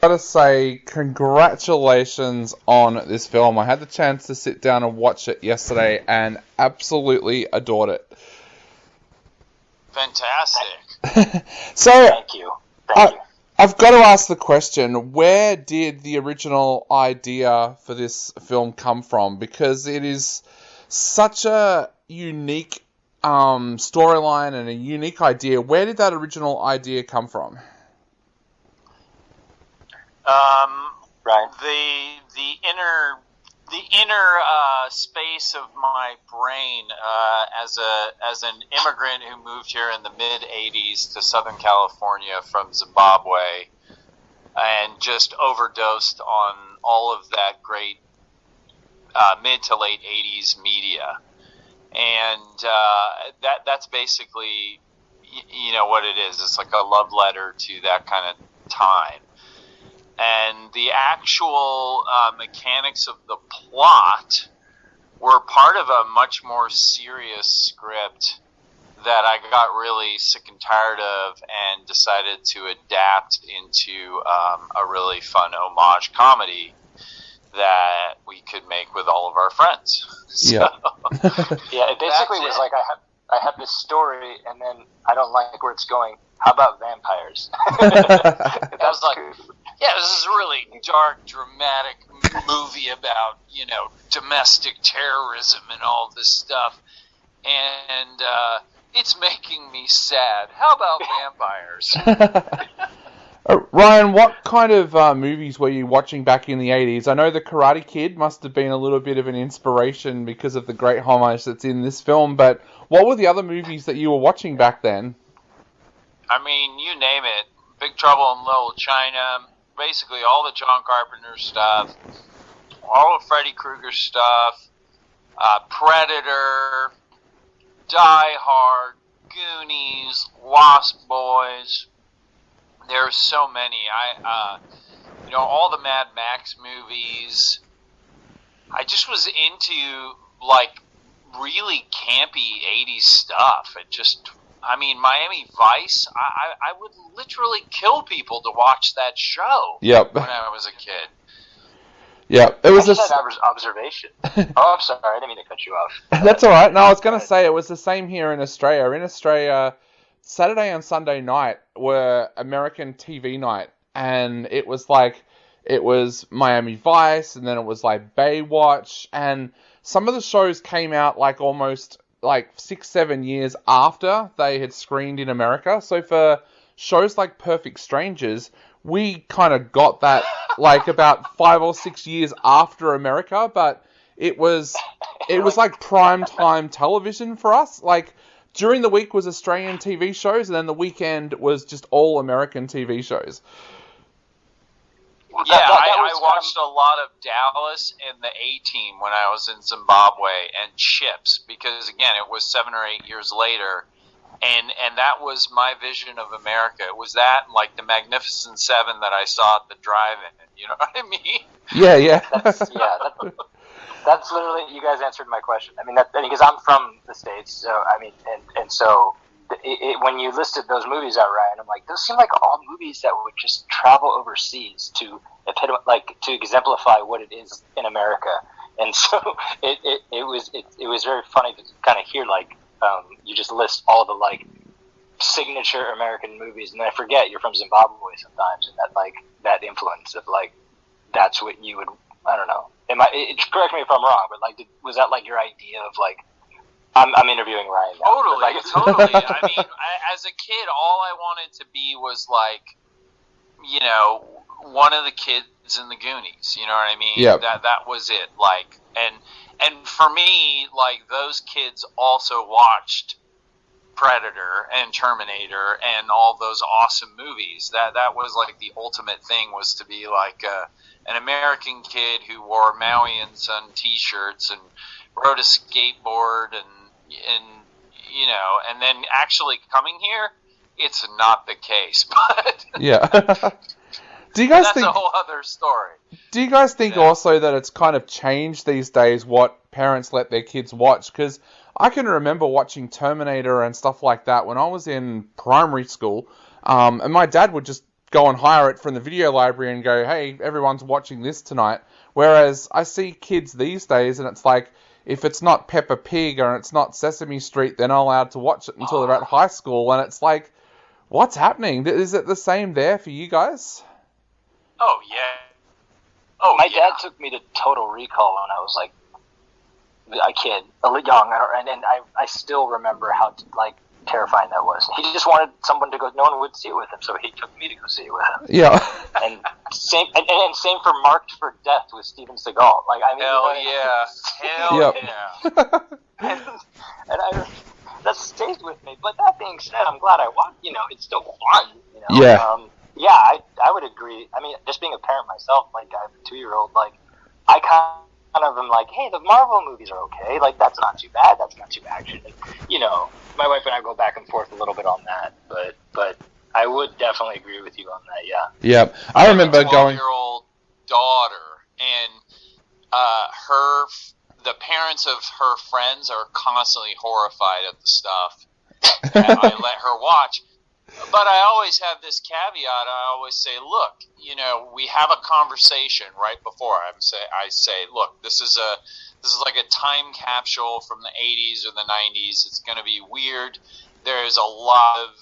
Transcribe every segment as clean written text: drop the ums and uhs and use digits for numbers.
Gotta say, congratulations on this film. I had the chance to sit down and watch it yesterday and absolutely adored it. Fantastic. So, Thank you. I've got to ask the question, where did the original idea for this film come from? Because it is such a unique storyline and a unique idea. Where did that original idea come from? Right. The inner space of my brain as an immigrant who moved here in the mid '80s to Southern California from Zimbabwe and just overdosed on all of that great mid to late '80s media, and that's basically what it is. It's like a love letter to that kind of time. And the actual mechanics of the plot were part of a much more serious script that I got really sick and tired of and decided to adapt into a really fun homage comedy that we could make with all of our friends. Yeah. Yeah, it basically was like I have this story and then I don't like where it's going. How about vampires? That was like... Yeah, this is a really dark, dramatic movie about, domestic terrorism and all this stuff. And it's making me sad. How about vampires? Ryan, what kind of movies were you watching back in the 80s? I know The Karate Kid must have been a little bit of an inspiration because of the great homage that's in this film, but what were the other movies that you were watching back then? I mean, you name it. Big Trouble in Little China... Basically, all the John Carpenter stuff, all of Freddy Krueger stuff, Predator, Die Hard, Goonies, Lost Boys. There's so many. All the Mad Max movies. I just was into really campy '80s stuff. Miami Vice, I would literally kill people to watch that show. Yep. When I was a kid. Yeah, it was just an observation. Oh, I'm sorry, I didn't mean to cut you off. That's all right. No, I was going to say it was the same here in Australia. In Australia, Saturday and Sunday night were American TV night, and it was Miami Vice, and then it was like Baywatch, and some of the shows came out almost 6-7 years after they had screened in America. So for shows like Perfect Strangers, we kind of got that about 5 or 6 years after America, but it was like prime time television for us. During the week was Australian TV shows, and then the weekend was just all American TV shows. Yeah, I watched a lot of Dallas and the A-Team when I was in Zimbabwe, and Chips, because again, it was 7 or 8 years later, and that was my vision of America. It was that, the Magnificent Seven that I saw at the drive-in. You know what I mean? Yeah. That's literally, you guys answered my question. I mean, because I'm from the States, so so. When you listed those movies out, Ryan, I'm like, those seem like all movies that would just travel overseas to exemplify what it is in America. And so it was very funny to kind of hear you just list all the signature American movies, and I forget you're from Zimbabwe sometimes, and that influence of that's what you would, I don't know. Correct me if I'm wrong, but was that your idea of I'm interviewing Ryan now. Totally. I mean, as a kid, all I wanted to be was one of the kids in the Goonies. You know what I mean? Yeah. That was it. And for me, those kids also watched Predator and Terminator and all those awesome movies. That was the ultimate thing, was to be an American kid who wore Maui and Son T-shirts and rode a skateboard and then actually coming here, it's not the case. But yeah. Do you guys that's think a whole other story? Do you guys think also that it's kind of changed these days what parents let their kids watch? Because I can remember watching Terminator and stuff like that when I was in primary school, and my dad would just go and hire it from the video library and go, hey, everyone's watching this tonight. Whereas I see kids these days, and it's like, if it's not Peppa Pig or it's not Sesame Street, they're not allowed to watch it until they're at high school. And it's like, what's happening? Is it the same there for you guys? Oh, yeah. Oh, my dad took me to Total Recall when I was like a kid, young, and I still remember how terrifying that was. He just wanted someone to go. No one would see it with him, so he took me to go see it with him. Yeah. And same for Marked for Death with Steven Seagal. Hell yeah. And that stays with me. But that being said, I'm glad I watched. It's still fun. Yeah. Yeah, I would agree. I mean, just being a parent myself, I have a 2-year-old, I kind of am like, hey, the Marvel movies are okay. That's not too bad. That's not too action. And, my wife and I go back and forth a little bit on that. But I would definitely agree with you on that, yeah. Yep. I remember going... a 12-year-old daughter, and the parents of her friends are constantly horrified at the stuff that I let her watch. But I always have this caveat. I always say, look, we have a conversation right before I say, look, this is like a time capsule from the 80s or the 90s. It's going to be weird. There's a lot of,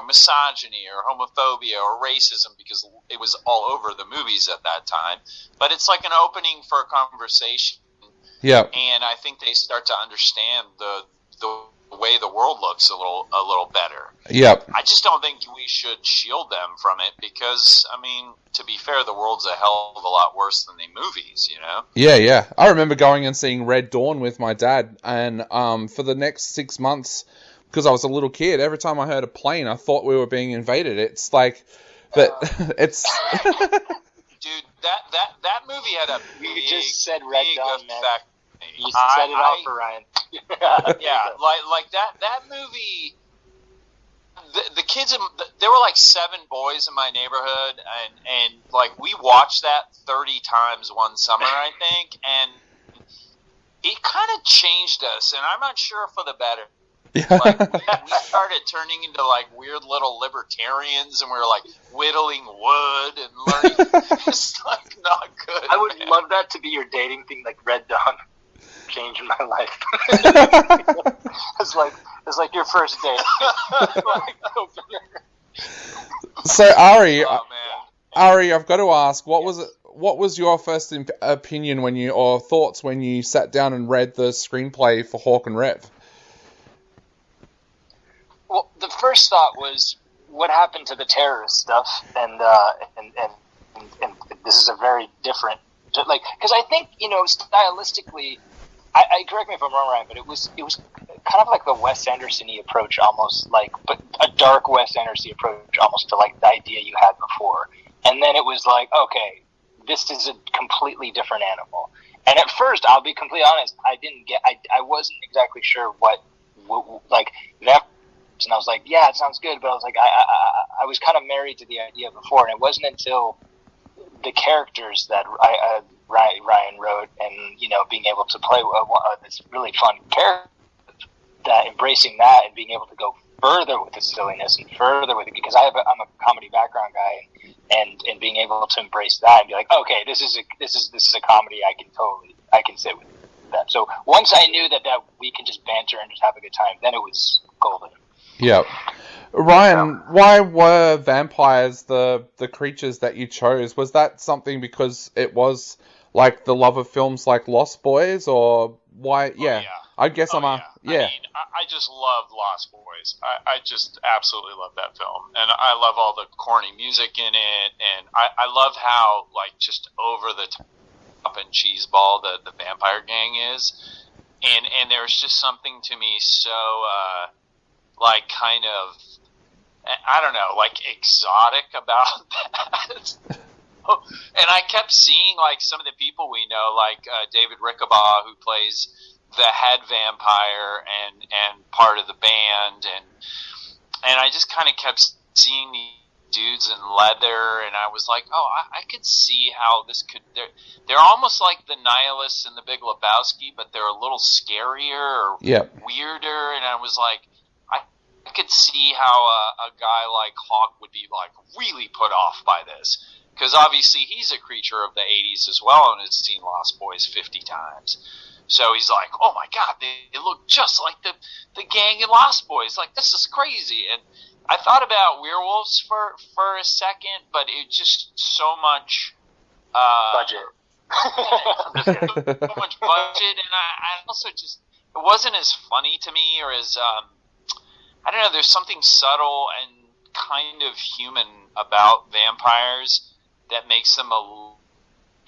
misogyny or homophobia or racism because it was all over the movies at that time. But it's like an opening for a conversation. Yeah. And I think they start to understand the way the world looks a little better. Yep. I just don't think we should shield them from it because, to be fair, the world's a hell of a lot worse than the movies, Yeah. I remember going and seeing Red Dawn with my dad, and for the next 6 months, because I was a little kid, every time I heard a plane, I thought we were being invaded. It's like that. It's. Dude, that movie had a big, you just said Red Dawn, man. Effect. You set it off for Ryan. Yeah, like that movie. The kids, there were 7 boys in my neighborhood, and we watched that 30 times one summer, I think, and it kind of changed us, and I'm not sure for the better. Yeah. We started turning into weird little libertarians, and we were whittling wood and learning. It's not good. I would love that to be your dating thing, Red Dawn. Changed my life. It's like your first date. So Ari, I've got to ask, what was your first opinion or thoughts when you sat down and read the screenplay for Hawk and Rev? Well, the first thought was what happened to the terrorist stuff, and this is a very different, because I think stylistically. I correct me if I'm wrong, Ryan, but it was kind of like the Wes Anderson-y approach, almost but a dark Wes Anderson approach, almost to the idea you had before. And then it was okay, this is a completely different animal. And at first, I'll be completely honest, I wasn't exactly sure what that. And I was like, yeah, it sounds good, but I was I was kind of married to the idea before, and it wasn't until the characters that Ryan wrote, and being able to play this really fun character, that embracing that and being able to go further with the silliness and further with it, because I'm a comedy background guy, and being able to embrace that and be like, okay, this is a comedy I can sit with that. So once I knew that we can just banter and just have a good time, then it was golden. Yeah. Ryan, why were vampires the creatures that you chose? Was that something because it was the love of films like Lost Boys, or why? Yeah. I guess I just love Lost Boys. I just absolutely love that film, and I love all the corny music in it, and I love how just over the top and cheeseball the vampire gang is, and there's just something to me so kind of, I don't know, exotic about that. And I kept seeing some of the people we know, David Rickabaugh, who plays the head vampire and part of the band, and I just kind of kept seeing these dudes in leather, and I was like, oh, I could see how this could. They're almost like the nihilists in The Big Lebowski, but they're a little scarier or weirder, and I was like, I could see how a guy like Hawk would be like really put off by this, because obviously he's a creature of the 80s as well and has seen Lost Boys 50 times. So he's like, oh my god, they look just like the gang in Lost Boys. Like, this is crazy. And I thought about werewolves for a second, but it just so much budget. So much budget, and I also just, it wasn't as funny to me, or as I don't know. There's something subtle and kind of human about vampires that makes them a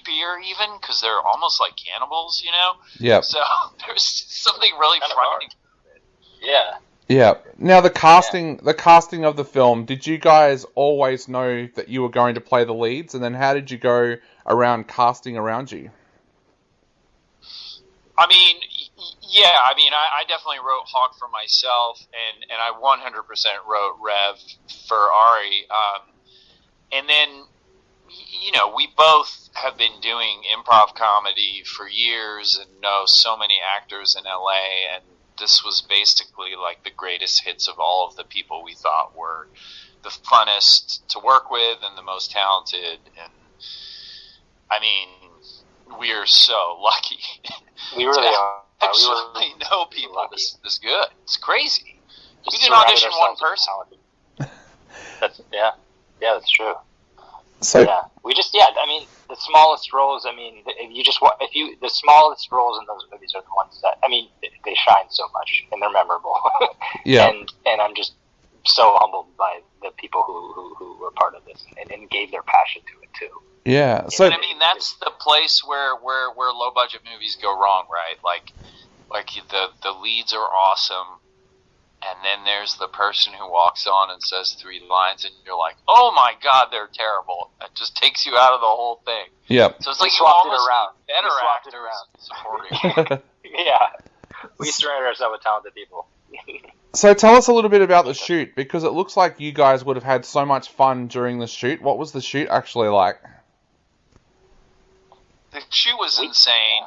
fear, even, because they're almost like cannibals, you know? Yeah. So there's something really frightening. Yeah. Yeah. Now the casting of the film, did you guys always know that you were going to play the leads, and then how did you go around casting around you? I mean, yeah, I definitely wrote Hawk for myself, and I 100% wrote Rev for Ari. And then, you know, we both have been doing improv comedy for years and know so many actors in LA, and this was basically like the greatest hits of all of the people we thought were the funnest to work with and the most talented. And I mean, we are so lucky. We really are. Actually know people this good. It's crazy. Just we didn't audition one person. That's true. So yeah, I mean, the smallest roles. I mean, the smallest roles in those movies are the ones that, I mean, they shine so much and they're memorable. Yeah. And I'm just so humbled by the people who were part of this and gave their passion to it too. Yeah. So and I mean, that's the place where low budget movies go wrong, right? Like the leads are awesome, and then there's the person who walks on and says 3 lines, and you're like, oh my god, they're terrible. It just takes you out of the whole thing. Yeah. So it's like you almost need better swapped actors supporting. Yeah. We surrounded ourselves with talented people. So tell us a little bit about the shoot, because it looks like you guys would have had so much fun during the shoot. What was the shoot actually like? The shoot was insane.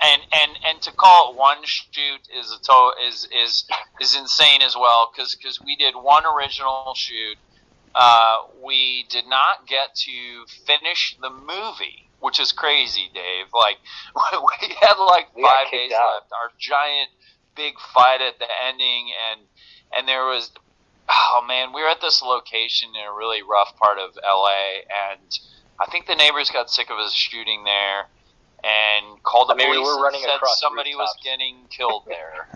And to call it one shoot is insane as well, because we did one original shoot. We did not get to finish the movie, which is crazy, Dave. Like, we had like 5 days left. Our giant big fight at the ending, and there was, oh man, we were at this location in a really rough part of LA, and I think the neighbors got sick of us shooting there and called the police and said somebody was getting killed there.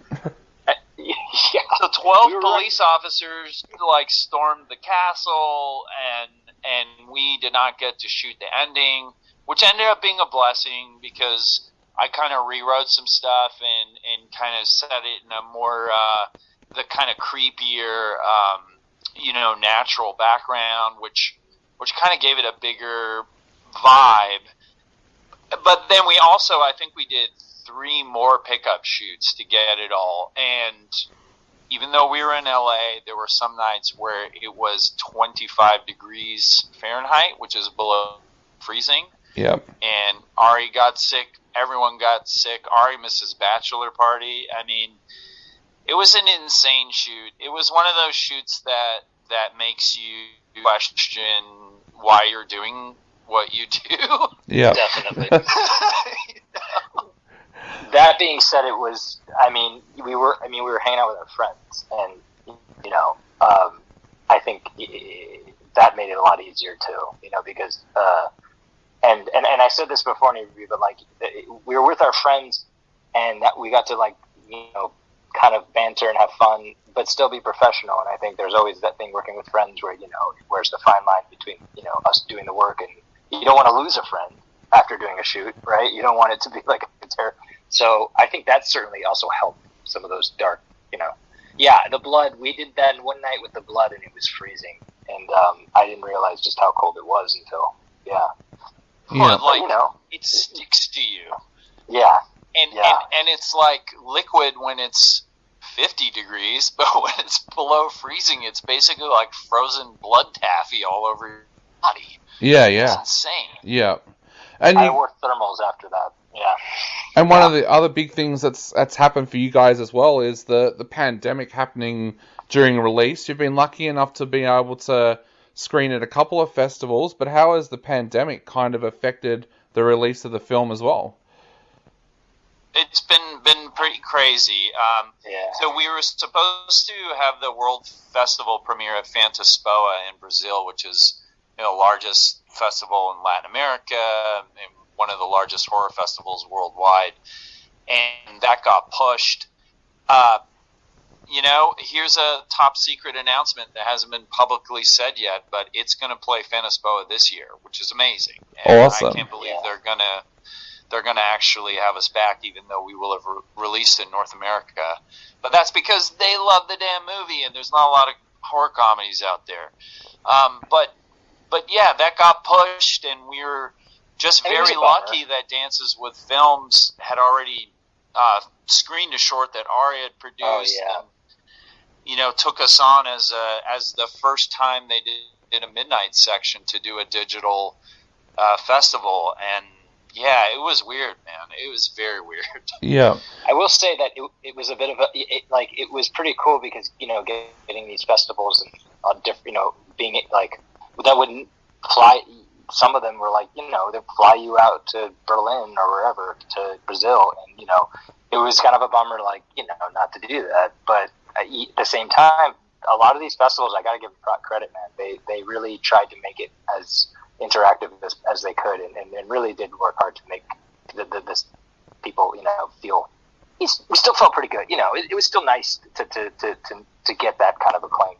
Yeah. So 12 police officers like stormed the castle, and we did not get to shoot the ending, which ended up being a blessing, because I kind of rewrote some stuff and kind of set it in a more the kind of creepier natural background, which kind of gave it a bigger vibe. But then we also, I think we did 3 more pickup shoots to get it all. And even though we were in LA, there were some nights where it was 25 degrees Fahrenheit, which is below freezing. Yep. And Ari got sick. Everyone got sick. Ari missed his bachelor party. I mean, it was an insane shoot. It was one of those shoots that makes you question why you're doing what you do. Yeah, definitely. That being said, it was. We were hanging out with our friends, and I think that made it a lot easier too. Because and I said this before in the review, but like we were with our friends, and that we got to kind of banter and have fun, but still be professional. And I think there's always that thing working with friends where where's the fine line between us doing the work, and you don't want to lose a friend after doing a shoot, right? You don't want it to be like a terror. So I think that certainly also helped some of those dark, Yeah, the blood. We did that one night with the blood, and it was freezing, and I didn't realize just how cold it was until it sticks to you. Yeah. And it's like liquid when it's 50 degrees, but when it's below freezing, it's basically like frozen blood taffy all over your body. Yeah. It's insane. Yeah. And I wore thermals after that. Yeah. And one of the other big things that's happened for you guys as well is the pandemic happening during release. You've been lucky enough to be able to screen at a couple of festivals, but how has the pandemic kind of affected the release of the film as well? It's been pretty crazy. So we were supposed to have the World Festival premiere at Fantaspoa in Brazil, which is the largest festival in Latin America and one of the largest horror festivals worldwide, and that got pushed. Here's a top secret announcement that hasn't been publicly said yet, but it's going to play Fantaspoa this year, which is amazing. And awesome. I can't believe they're gonna actually have us back, even though we will have released in North America. But that's because they love the damn movie, and there's not a lot of horror comedies out there. But yeah, that got pushed, and we were just very lucky that Dances with Films had already screened a short that Ari had produced. And, took us on as the first time they did a midnight section to do a digital festival, and yeah, it was weird, man. It was very weird. Yeah. I will say that it was a bit of it was pretty cool because, getting these festivals and on different, being like, that wouldn't fly. Some of them were like, they'd fly you out to Berlin or wherever, to Brazil. And, it was kind of a bummer, like, not to do that. But at the same time, a lot of these festivals, I got to give them credit, man. They really tried to make it as interactive as they could, and really did work hard to make this people feel. We still felt pretty good, it was still nice to get that kind of acclaim.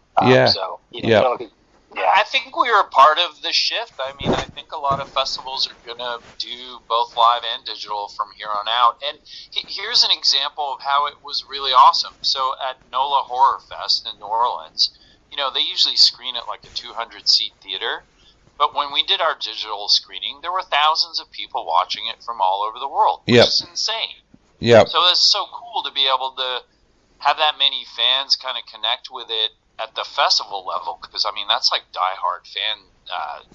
So I think we were a part of the shift. I mean, I think a lot of festivals are gonna do both live and digital from here on out. And here's an example of how it was really awesome. So at NOLA Horror Fest in New Orleans, they usually screen at like a 200-seat theater. But when we did our digital screening, there were thousands of people watching it from all over the world, which is insane. Yeah. So it's so cool to be able to have that many fans kind of connect with it at the festival level, because, I mean, that's like diehard fan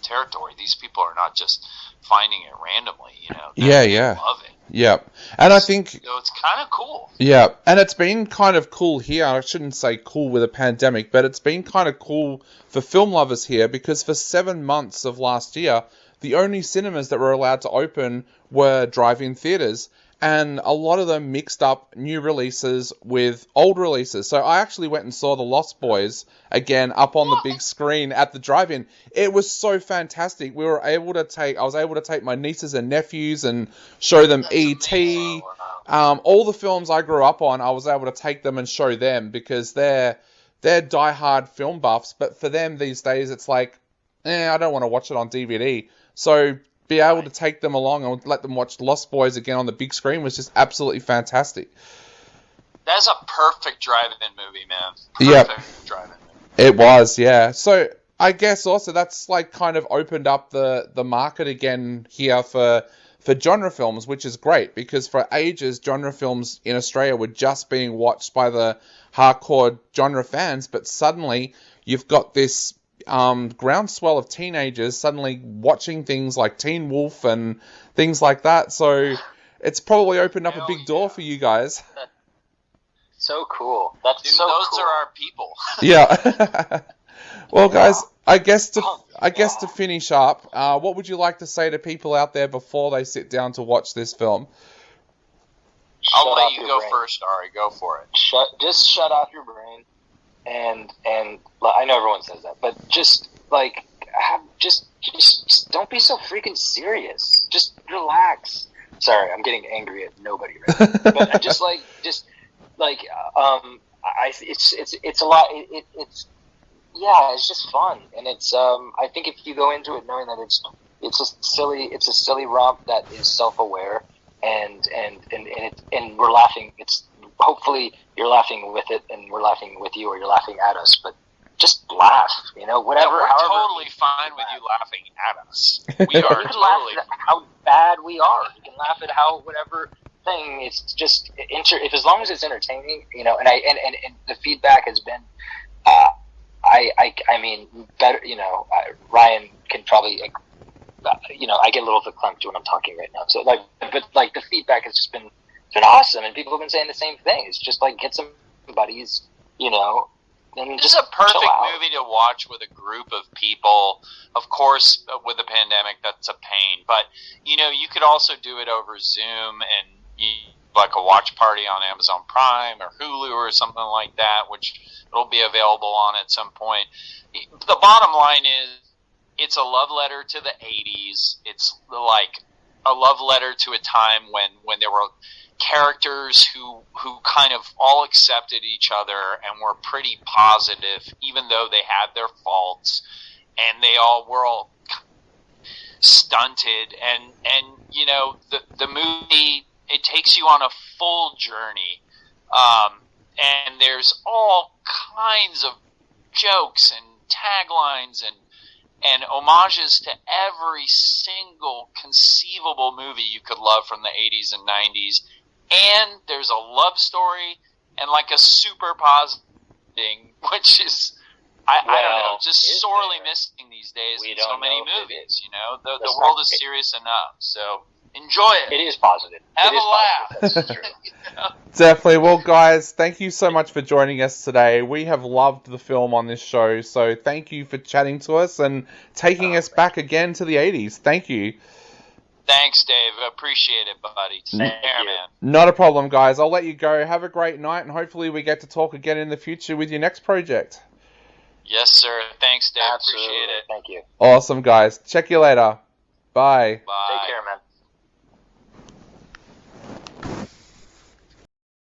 territory. These people are not just finding it randomly, They love it. Yeah. And I think... So it's kind of cool. Yeah, and it's been kind of cool here. I shouldn't say cool with a pandemic, but it's been kind of cool for film lovers here, because for 7 months of last year, the only cinemas that were allowed to open were drive-in theaters, and a lot of them mixed up new releases with old releases. So I actually went and saw The Lost Boys again up on the big screen at the drive-in. It was so fantastic. I was able to take my nieces and nephews and show them E.T. All the films I grew up on, I was able to take them and show them, because they're diehard film buffs. But for them these days, it's like, I don't want to watch it on DVD. So be able to take them along and let them watch Lost Boys again on the big screen was just absolutely fantastic. That's a perfect drive-in movie, man. Perfect drive-in movie. It was, yeah. So I guess also that's like kind of opened up the market again here for genre films, which is great, because for ages genre films in Australia were just being watched by the hardcore genre fans, but suddenly you've got this groundswell of teenagers suddenly watching things like Teen Wolf and things like that. So it's probably opened up a big door for you guys. So cool. That's Dude, so those cool. are our people. Yeah. Well, guys, I guess to finish up, what would you like to say to people out there before they sit down to watch this film? I'll let you go first, Ari. Go for it. Just shut off your brain. And I know everyone says that, but just don't be so freaking serious. Just relax. Sorry, I'm getting angry at nobody right now. But it's a lot. It's just fun, and it's I think if you go into it knowing that it's a silly romp that is self-aware, and we're laughing. It's hopefully you're laughing with it, and we're laughing with you, or you're laughing at us. But just laugh, whatever. Yeah, we're totally fine with you laughing at us. We are you can totally. Laugh at how bad we are. You can laugh at how whatever thing. It's just if as long as it's entertaining, and the feedback has been. I mean, better. Ryan can probably. I get a little verklempt when I'm talking right now. So but the feedback has just been awesome, and people have been saying the same thing. It's just like get some buddies, then This just is a perfect chill out. movie to watch with a group of people. Of course, with the pandemic, that's a pain. But, you know, you could also do it over Zoom and like a watch party on Amazon Prime or Hulu or something like that, which it'll be available on at some point. The bottom line is, it's a love letter to the 80s. It's like a love letter to a time when there were characters who kind of all accepted each other and were pretty positive, even though they had their faults, and they all were all stunted. And you know, the movie, it takes you on a full journey, and there's all kinds of jokes and taglines and homages to every single conceivable movie you could love from the 80s and 90s. And there's a love story and like a super positive thing, which is, I don't know, just sorely missing these days in so many movies. You know, the world is serious enough. So enjoy it. It is positive. Have a laugh. That's true. You know? Definitely. Well, guys, thank you so much for joining us today. We have loved the film on this show, so thank you for chatting to us and taking us back again to the 80s. Thank you. Thanks, Dave. Appreciate it, buddy. Take care, man. Not a problem, guys. I'll let you go. Have a great night, and hopefully we get to talk again in the future with your next project. Yes, sir. Thanks, Dave. Absolutely. Appreciate it. Thank you. Awesome, guys. Check you later. Bye. Bye. Take care, man.